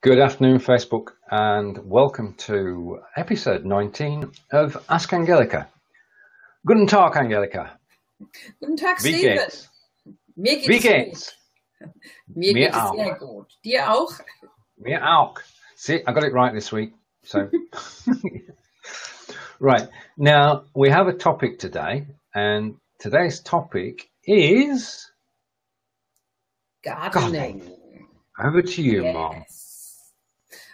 Good afternoon, Facebook, and welcome to episode 19 of Ask Angelika. Guten Tag, Angelika. Guten Tag, Wie Steven. geht's? Mir geht's Wie geht's? gut. Mir Mir geht es auch. sehr gut. Dir auch? Mir auch. See, I got it right this week. So, right. Now, we have a topic today, and today's topic is Gardening. Over to you, Mom. Yes.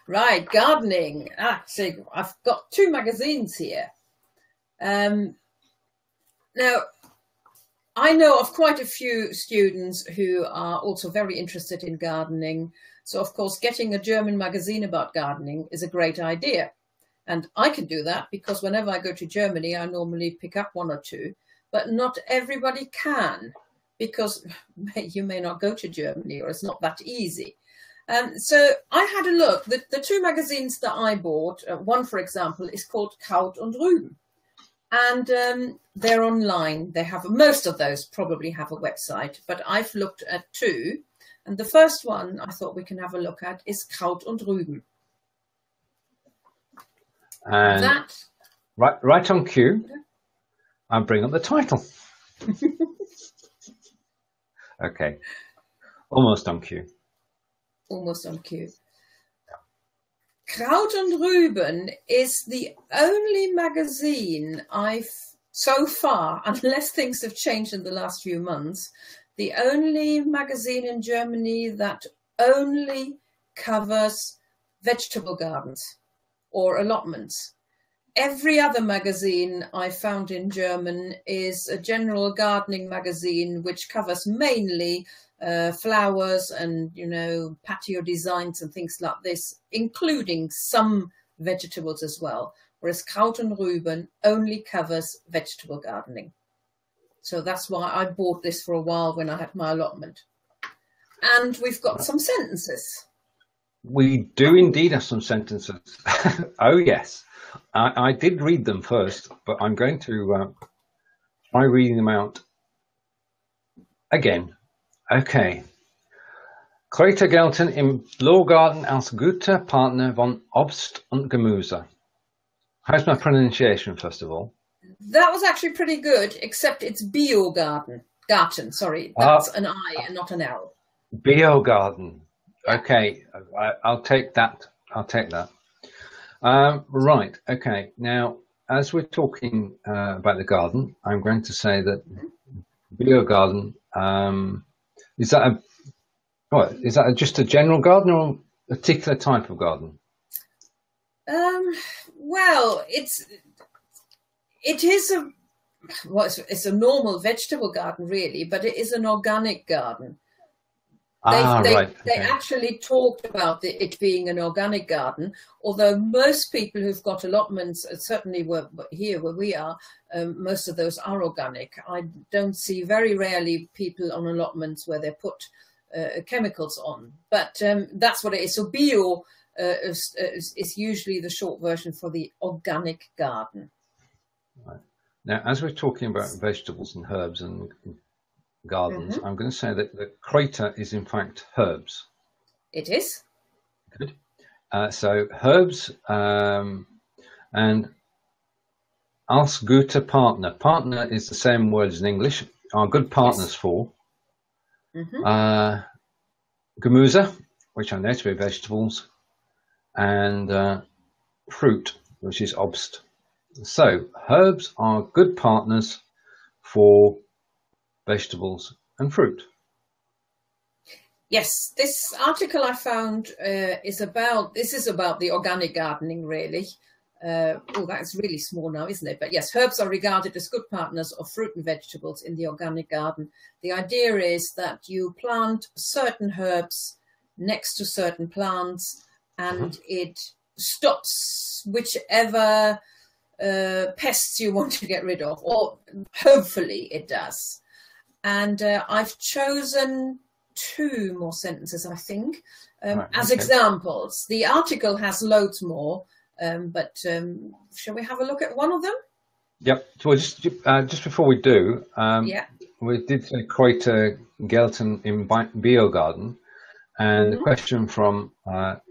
Right, gardening. So I've got two magazines here. Now, I know of quite a few students who are also very interested in gardening. So, of course, getting a German magazine about gardening is a great idea. And I can do that because whenever I go to Germany, I normally pick up one or two. But not everybody can, because you may not go to Germany or it's not that easy. So I had a look. The two magazines that I bought, one, for example, is called Kraut und Rüben. And they're online. They have, most of those probably have a website, but I've looked at two. And the first one I thought we can have a look at is Kraut und Rüben. And That, right on cue, I'll bring up the title. Okay, almost on cue. almost on cue. Kraut und Rüben is the only magazine I've, so far, unless things have changed in the last few months, the only magazine in Germany that only covers vegetable gardens or allotments. Every other magazine I found in German is a general gardening magazine which covers mainly flowers and, patio designs and things like this, including some vegetables as well, whereas Kraut und Rüben only covers vegetable gardening. So that's why I bought this for a while when I had my allotment. And we've got some sentences. We do indeed have some sentences. Oh, yes. I did read them first, but I'm going to try reading them out again. Okay. Kräuter gelten im Biogarten als gute Partner von Obst und Gemüse. How's my pronunciation, first of all? That was actually pretty good, except it's Biogarten. Garten, sorry. That's an I and not an L. Biogarten. Okay, I'll take that. Right, okay. Now, as we're talking about the garden, I'm going to say that Biogarten, is that just a general garden or a particular type of garden? Well, it's a normal vegetable garden, really, but it is an organic garden. They actually talked about it being an organic garden, although most people who've got allotments, certainly here where we are, most of those are organic. I don't see very rarely people on allotments where they put chemicals on, but that's what it is. So bio is usually the short version for the organic garden. Right. Now, as we're talking about vegetables and herbs and gardens, I'm going to say that the Kräuter is in fact herbs. It is. Good. So herbs and als gute Partner. Partner is the same word as in English. Are good partners for. Gemüse, which I know to be vegetables, and fruit, which is Obst. So herbs are good partners for vegetables and fruit. Yes, this article I found is about the organic gardening, really. That's really small now, isn't it? But yes, herbs are regarded as good partners of fruit and vegetables in the organic garden. The idea is that you plant certain herbs next to certain plants, and it stops whichever pests you want to get rid of, or hopefully it does. And I've chosen two more sentences, I think, as examples. The article has loads more, but shall we have a look at one of them? Yep. So just before we do, we did say Kräuter gelten im Biogarten, And the question from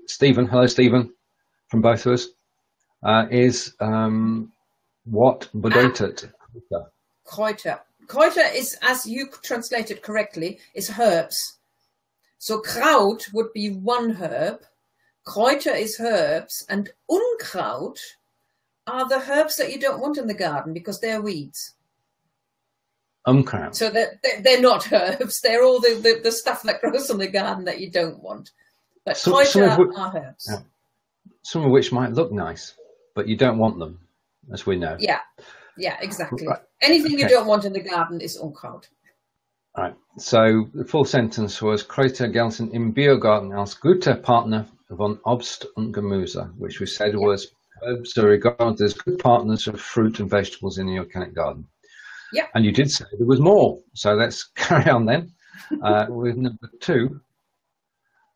Stephen, hello Stephen, from both of us, is what bedeutet Kräuter. Kräuter is, as you translated correctly, is herbs. So Kraut would be one herb, Kräuter is herbs, and Unkraut are the herbs that you don't want in the garden because they're weeds. Unkraut. So they're not herbs, they're all the stuff that grows in the garden that you don't want. But Kräuter are herbs. Yeah. Some of which might look nice, but you don't want them, as we know. Yeah, exactly. Right. Anything you don't want in the garden is Unkraut. All right. So the full sentence was Kräuter gelten im Biogarten als gute Partner von Obst und Gemüse, which we said was herbs are regarded as good partners of fruit and vegetables in the organic garden. Yeah. And you did say there was more. So let's carry on then with number 2.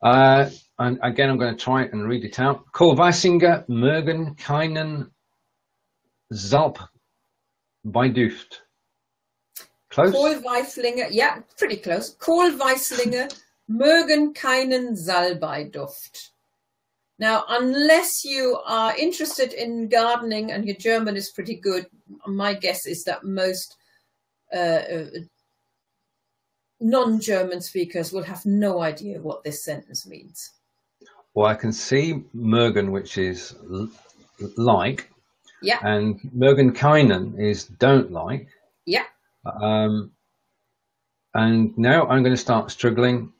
And again, I'm going to try and read it out. Kohlweißlinge, mögen, keinen, Salbeiduft. Close? Kohlweißlinge, yeah, pretty close. Kohlweißlinge mögen keinen Salbeiduft. Now, unless you are interested in gardening and your German is pretty good, my guess is that most non-German speakers will have no idea what this sentence means. Well, I can see mögen, which is like, yeah, and mögen keinen is don't like. Yeah. And now I'm going to start struggling.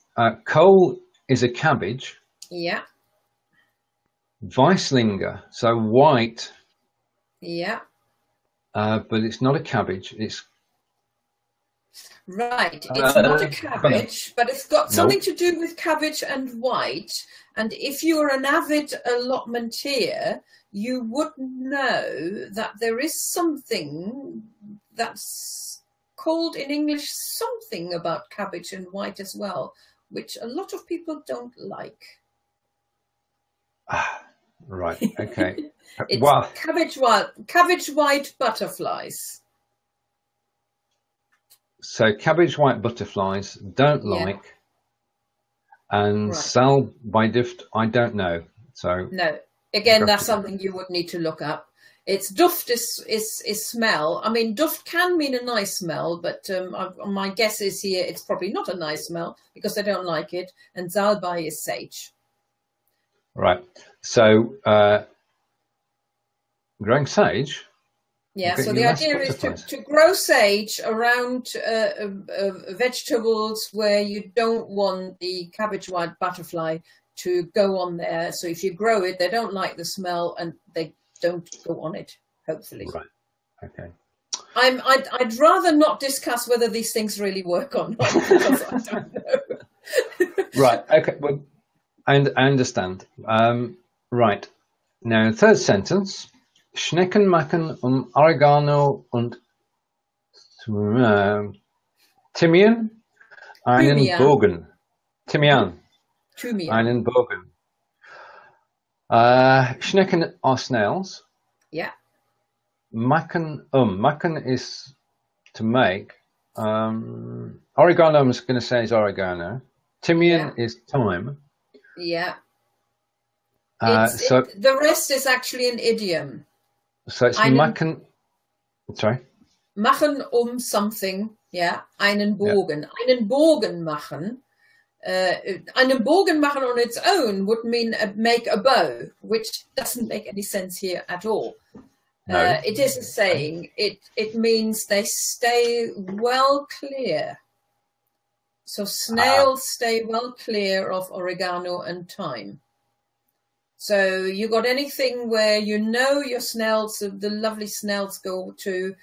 Kohl is a cabbage. Yeah. Weißlinge, so white. Yeah. But it's not a cabbage. It's right. It's not a cabbage, but it's got something to do with cabbage and white. And if you're an avid allotmentier, you would know that there is something that's called in English something about cabbage and white as well, which a lot of people don't like. Right. Okay. It's wow. cabbage white butterflies. So cabbage white butterflies don't like, and Salbeiduft I don't know. So no, again, that's something you would need to look up. It's duft is smell. I mean, duft can mean a nice smell, but my guess is here it's probably not a nice smell because they don't like it. And Salbei is sage. Right. So growing sage. Yeah, so the idea is to grow sage around vegetables where you don't want the cabbage white butterfly to go on there. So if you grow it, they don't like the smell and they don't go on it, hopefully. Right. Okay. I'd rather not discuss whether these things really work or not because I don't know. Right. Okay. Well, and I understand. Right. Now, third sentence. Schnecken machen Oregano und Thymian, einen Bogen. Thymian. Einen Bogen. Schnecken are snails. Yeah. Machen is to make. Oregano, I'm just going to say is oregano. Thymian is thyme. Yeah. So the rest is actually an idiom. So it's machen. Sorry. Machen something. Yeah. Einen Bogen. Yeah. Einen Bogen machen. Einen Bogen machen on its own would mean make a bow, which doesn't make any sense here at all. No. It is a saying. It means they stay well clear. So snails stay well clear of oregano and thyme. So you got anything where you know your snails, the lovely snails go to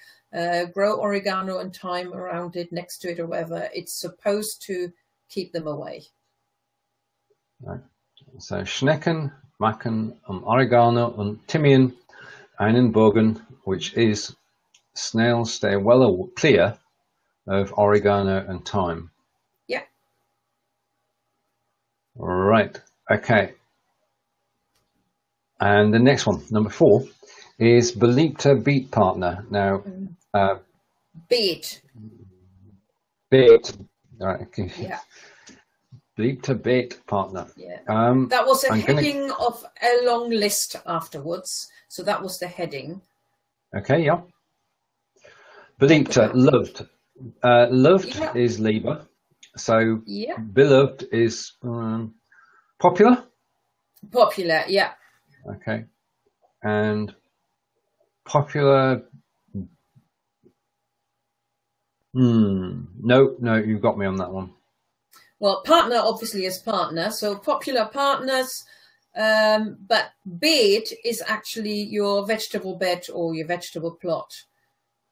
grow oregano and thyme around it, next to it or whatever, it's supposed to keep them away. Right. So Schnecken machen Oregano und Thymian, einen Bogen, which is snails stay well clear of oregano and thyme. Yeah. Right. Okay. And the next one, number 4, is Beliebte Beet-Partner. Now, Beet. Beet. All right. Okay. Yeah. Beliebte Beet-Partner. Yeah. That was a heading of a long list afterwards. So that was the heading. Okay, yeah. Beliebte, loved. Loved is Liebe. So beloved is popular? Popular, yeah. Okay. And popular... No, you've got me on that one. Well, partner obviously is partner, so popular partners, but bed is actually your vegetable bed or your vegetable plot.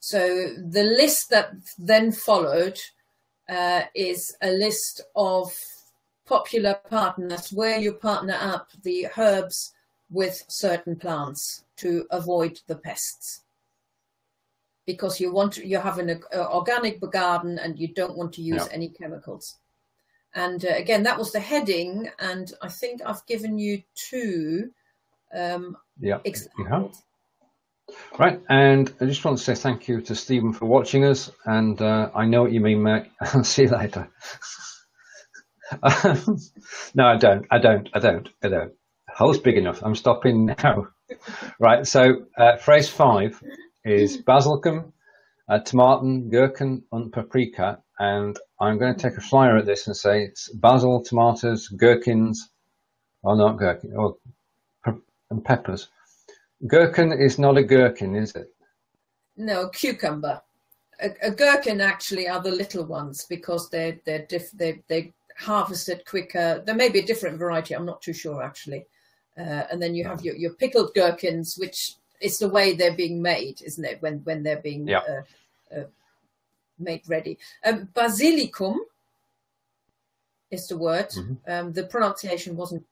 So the list that then followed is a list of popular partners where you partner up the herbs with certain plants to avoid the pests. Because you have an organic garden and you don't want to use any chemicals. And again, that was the heading, and I think I've given you 2 examples. Right, and I just want to say thank you to Stephen for watching us, and I know what you mean, mate. I'll see you later. No, I don't. Hole's big enough. I'm stopping now. Right, so phrase 5 is Basilikum, Tomaten, Gurken, and Paprika, and I'm going to take a flyer at this and say it's basil, tomatoes, gherkins, or not gherkin, and peppers. Gherkin is not a gherkin, is it? No, cucumber. A gherkin actually are the little ones because they're harvested quicker. There may be a different variety. I'm not too sure actually. And then you have your pickled gherkins, which is the way they're being made, isn't it? When they're being made ready. Basilikum is the word. The pronunciation wasn't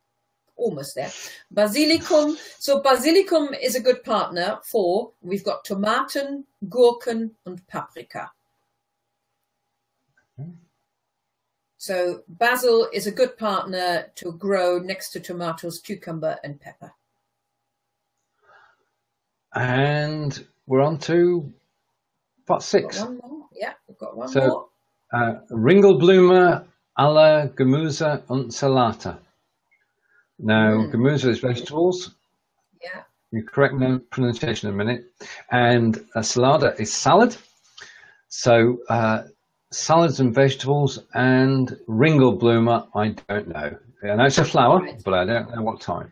almost there. Basilikum. So basilikum is a good partner for, we've got Tomaten, Gurken, and Paprika. So basil is a good partner to grow next to tomatoes, cucumber, and pepper. And we're on to part 6. Got one more. Yeah, we've got one more. Ringelblume alla Gemüse und Salate. Now, Gemüse is vegetables. Yeah. You correct my pronunciation in a minute. And salata is salad. So salads and vegetables, and Ringelblume, I don't know. I know it's a flower, but I don't know what type.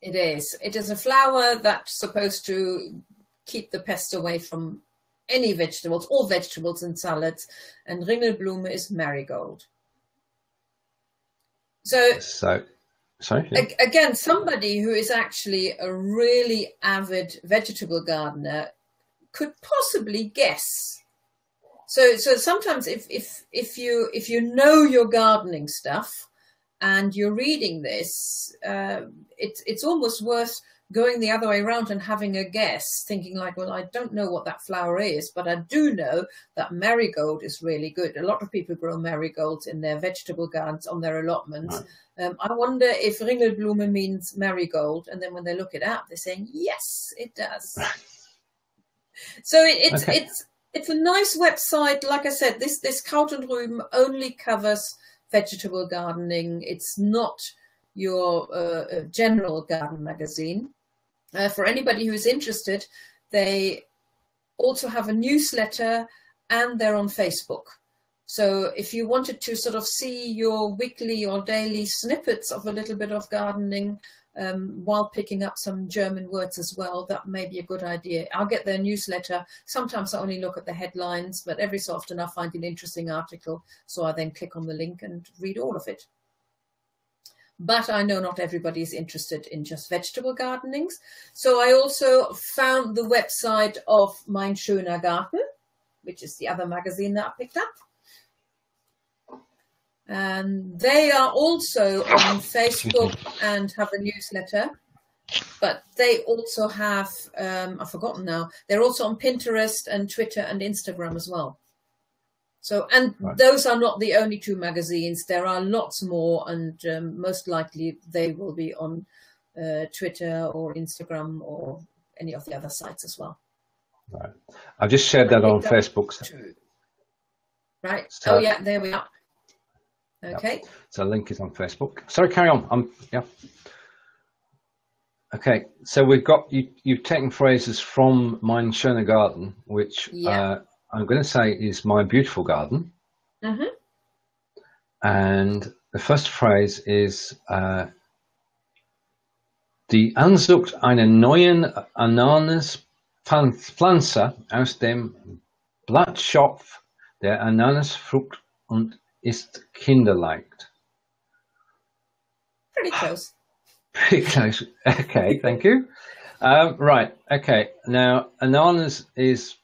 It is. It is a flower that's supposed to keep the pests away from any vegetables, all vegetables and salads. And Ringelblume is marigold. So sorry. Again, somebody who is actually a really avid vegetable gardener could possibly guess. So sometimes if you know your gardening stuff and you're reading this, it's almost worth going the other way around and having a guess, thinking like, well, I don't know what that flower is, but I do know that marigold is really good. A lot of people grow marigolds in their vegetable gardens on their allotments. Right. I wonder if Ringelblume means marigold, and then when they look it up, they're saying, yes, it does. So it's a nice website. Like I said, this Kraut und Rüben only covers vegetable gardening. It's not your general garden magazine. For anybody who's interested, they also have a newsletter and they're on Facebook. So if you wanted to sort of see your weekly or daily snippets of a little bit of gardening while picking up some German words as well, that may be a good idea. I'll get their newsletter. Sometimes I only look at the headlines, but every so often I find an interesting article. So I then click on the link and read all of it. But I know not everybody is interested in just vegetable gardenings. So I also found the website of Mein Schöner Garten, which is the other magazine that I picked up. And they are also on Facebook and have a newsletter. But they also have, I've forgotten now, they're also on Pinterest and Twitter and Instagram as well. So, and those are not the only 2 magazines. There are lots more, and most likely they will be on Twitter or Instagram or any of the other sites as well. Right. I've just shared that on Facebook. Right. So, oh, yeah, there we are. Okay. Yep. So link is on Facebook. Sorry, carry on. Yeah. Okay, so we've got you've taken phrases from Mein schöner Garten, which I'm going to say is my beautiful garden. Mm-hmm. And the first phrase is die Anzucht einer neuen Ananas-Pflanze aus dem Blattschopf der Ananas-Frucht und ist kinderleicht. Pretty close. Pretty close. Okay, thank you. Right. Okay. Now, ananas is.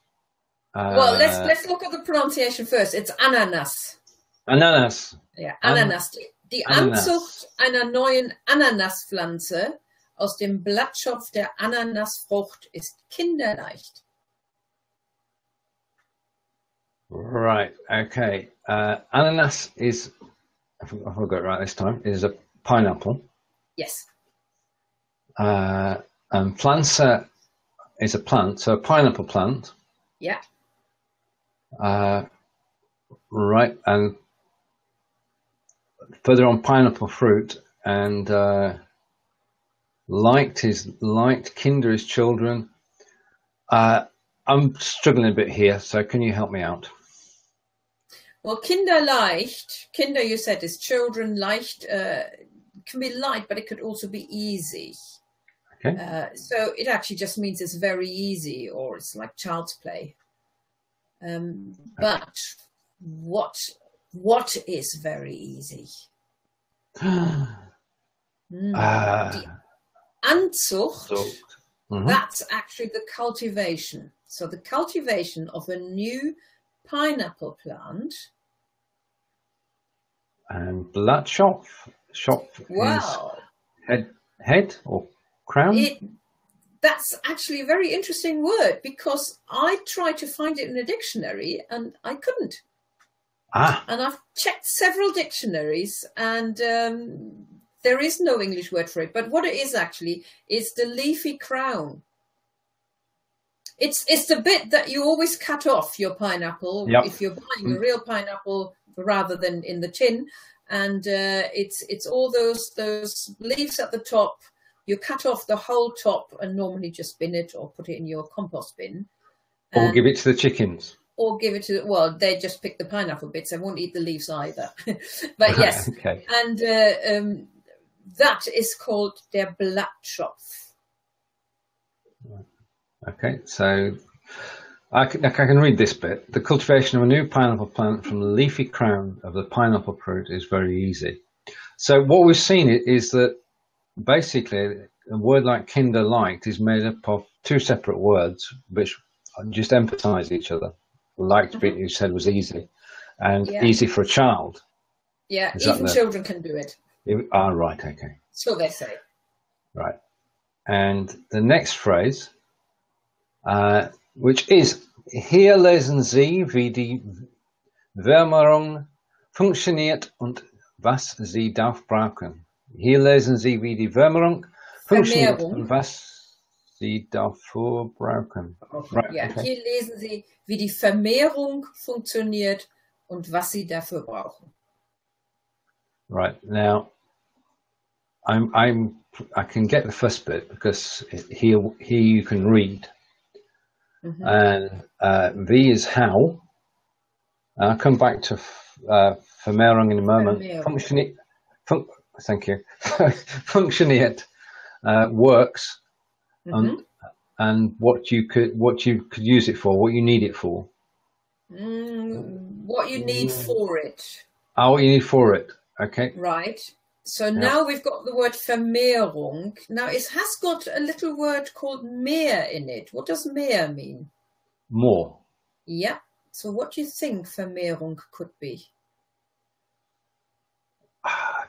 Well, let's look at the pronunciation first. It's ananas. Ananas. Ja, Ananas. Die Anzucht einer neuen Ananas-Pflanze aus dem Blattschopf der Ananas-Frucht ist kinderleicht. Right. Okay. Ananas is. I got it right this time. Is a pineapple. Yes. And Pflanze is a plant, so a pineapple plant. Yeah. Right, and further on, pineapple fruit, and liked is liked, kinder is children. I'm struggling a bit here, so can you help me out? Well, kinderleicht, kinder you said is children, leicht can be light, but it could also be easy. Okay. So it actually just means it's very easy, or it's like child's play. But what is very easy? The Anzucht, that's actually the cultivation. So the cultivation of a new pineapple plant. And Blattschopf, wow. Is head or crown? That's actually a very interesting word, because I tried to find it in a dictionary and I couldn't. And I've checked several dictionaries, and there is no English word for it. But what it is actually is the leafy crown. It's the bit that you always cut off your pineapple if you're buying a real pineapple rather than in the tin. And it's all those leaves at the top. You cut off the whole top and normally just bin it or put it in your compost bin. Or give it to the chickens. Or give it to, well, they just pick the pineapple bits. They won't eat the leaves either. But yes. Okay. And that is called der Blattschopf. Okay, so I can read this bit. The cultivation of a new pineapple plant from the leafy crown of the pineapple fruit is very easy. So what we've seen is that basically a word like kinderleicht is made up of two separate words which just emphasize each other. Liked bit you said was easy, and easy for a child. Yeah, even children can do it. Right, okay. So they say. Right. And the next phrase, which is, hier lesen Sie, wie die Wärmerung funktioniert und was Sie dafür brauchen. Hier lesen Sie, wie die Wärmerung funktioniert und was Sie dafür brauchen. Okay. Right, ja, okay. Hier lesen Sie, wie die Vermehrung funktioniert und was Sie dafür brauchen. Right, now I can get the first bit because here you can read, and V is how. I'll come back to Vermehrung in a moment. Thank you. Funktioniert works, and what you could use it for, what you need it for. What you need for it. What you need for it. Okay. Right. So now we've got the word Vermehrung. Now it has got a little word called mehr in it. What does mehr mean? More. Yeah. So what do you think Vermehrung could be?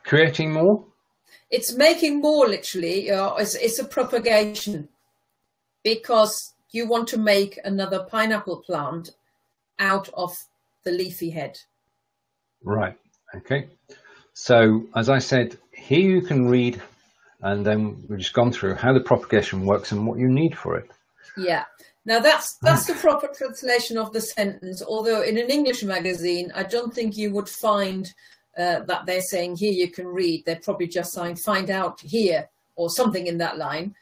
Creating more? It's making more, literally. It's a propagation, because you want to make another pineapple plant out of the leafy head. Right. Okay. So, as I said, here you can read, and then we've just gone through how the propagation works and what you need for it. Yeah. Now, that's the proper translation of the sentence, although in an English magazine, I don't think you would find that they're saying, here you can read. They're probably just saying, find out here, or something in that line,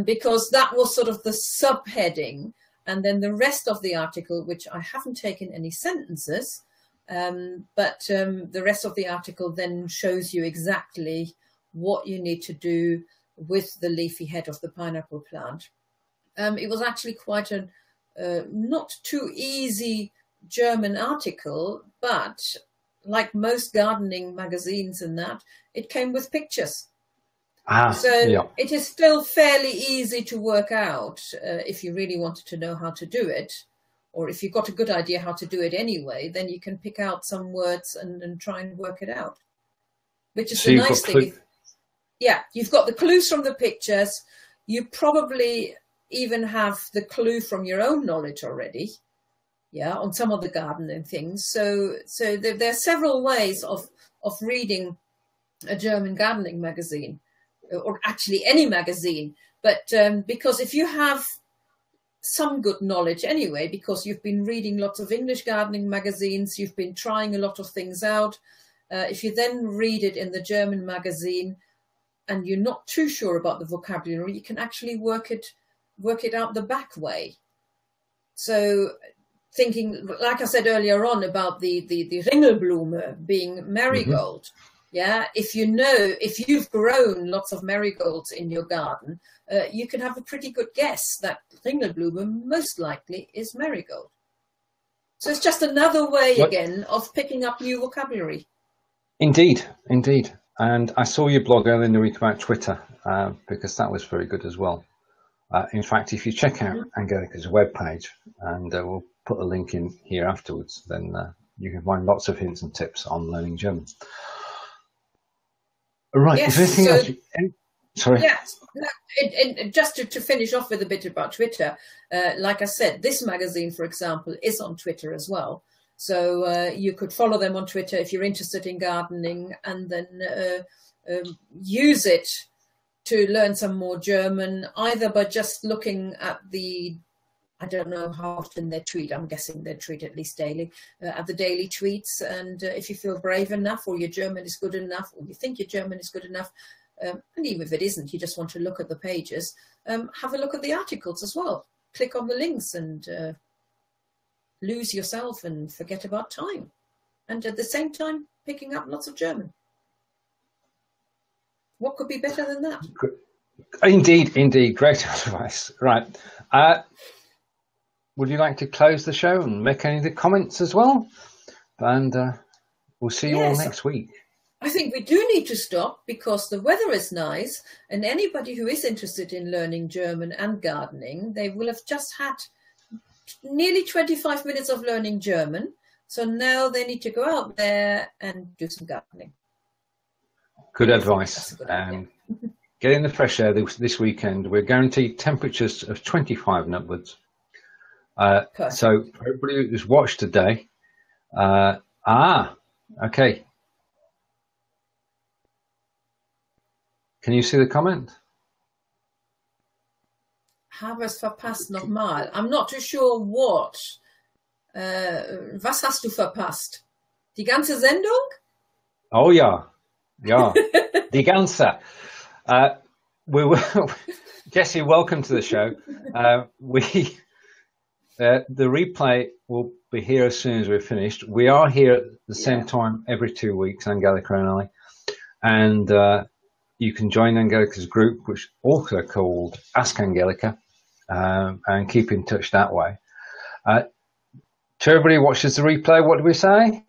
because that was sort of the subheading. And then the rest of the article, which I haven't taken any sentences, but the rest of the article then shows you exactly what you need to do with the leafy head of the pineapple plant. It was actually quite a not too easy German article, but like most gardening magazines and that, it came with pictures. So it is still fairly easy to work out if you really wanted to know how to do it, or if you've got a good idea how to do it anyway, then you can pick out some words and try and work it out, which is the nice thing. You've got the clues from the pictures. You probably even have the clue from your own knowledge already, on some of the gardening things. So there are several ways of reading a German gardening magazine, or actually any magazine. But because if you have some good knowledge anyway, because you've been reading lots of English gardening magazines, you've been trying a lot of things out, if you then read it in the German magazine and you're not too sure about the vocabulary, you can actually work it out the back way. So thinking, like I said earlier on, about the Ringelblume being marigold. If you've grown lots of marigolds in your garden, you can have a pretty good guess that Ringelblume most likely is marigold. So it's just another way again of picking up new vocabulary. Indeed. And I saw your blog earlier in the week about Twitter, because that was very good as well. In fact, if you check out Angelika's webpage, and we'll put a link in here afterwards, then you can find lots of hints and tips on learning German. Right. Yes, is there anything else? Sorry. Yes. Just to finish off with a bit about Twitter, like I said, this magazine, for example, is on Twitter as well. So you could follow them on Twitter if you're interested in gardening, and then use it to learn some more German, either by just looking at I don't know how often they tweet. I'm guessing they tweet at least daily, at the daily tweets. And if you feel brave enough, or your German is good enough, or you think your German is good enough, and even if it isn't, you just want to look at the pages, have a look at the articles as well. Click on the links and lose yourself and forget about time. And at the same time, picking up lots of German. What could be better than that? Indeed. Great advice. Right. Would you like to close the show and make any of the comments as well? And we'll see you all next week. I think we do need to stop because the weather is nice, and anybody who is interested in learning German and gardening, they will have just had nearly 25 minutes of learning German. So now they need to go out there and do some gardening. Good advice. Get in the fresh air this weekend. We're guaranteed temperatures of 25 and upwards. So for everybody who's watched today, okay. Can you see the comment? Habe es verpasst nochmal. I'm not too sure what. Was hast du verpasst? Die ganze Sendung? Oh ja, die ganze. Jesse, welcome to the show. The replay will be here as soon as we're finished. We are here at the same time every 2 weeks, Angelika and I. And you can join Angelika's group, which is also called Ask Angelika, and keep in touch that way. To everybody who watches the replay, what do we say?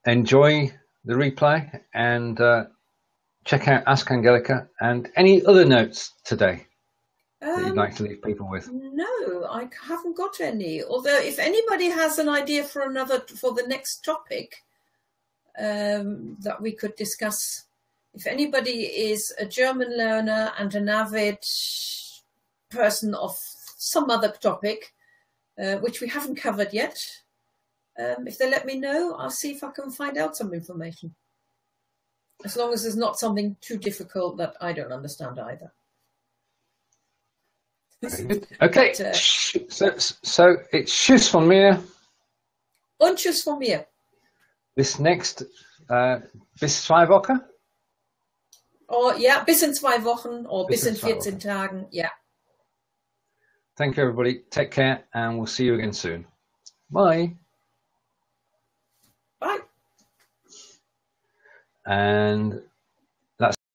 Enjoy the replay and check out Ask Angelika. And any other notes today that you'd like to leave people with? No, I haven't got any. Although if anybody has an idea for the next topic that we could discuss, if anybody is a German learner and an avid person of some other topic, which we haven't covered yet, if they let me know, I'll see if I can find out some information. As long as there's not something too difficult that I don't understand either. Okay, but, so it's Tschüss von mir. Und Tschüss von mir. bis bis 2 Wochen? Oh, ja, bis in 2 Wochen oder bis in 14 Wochen. Tagen, ja. Thank you, everybody. Take care, and we'll see you again soon. Bye. Bye. And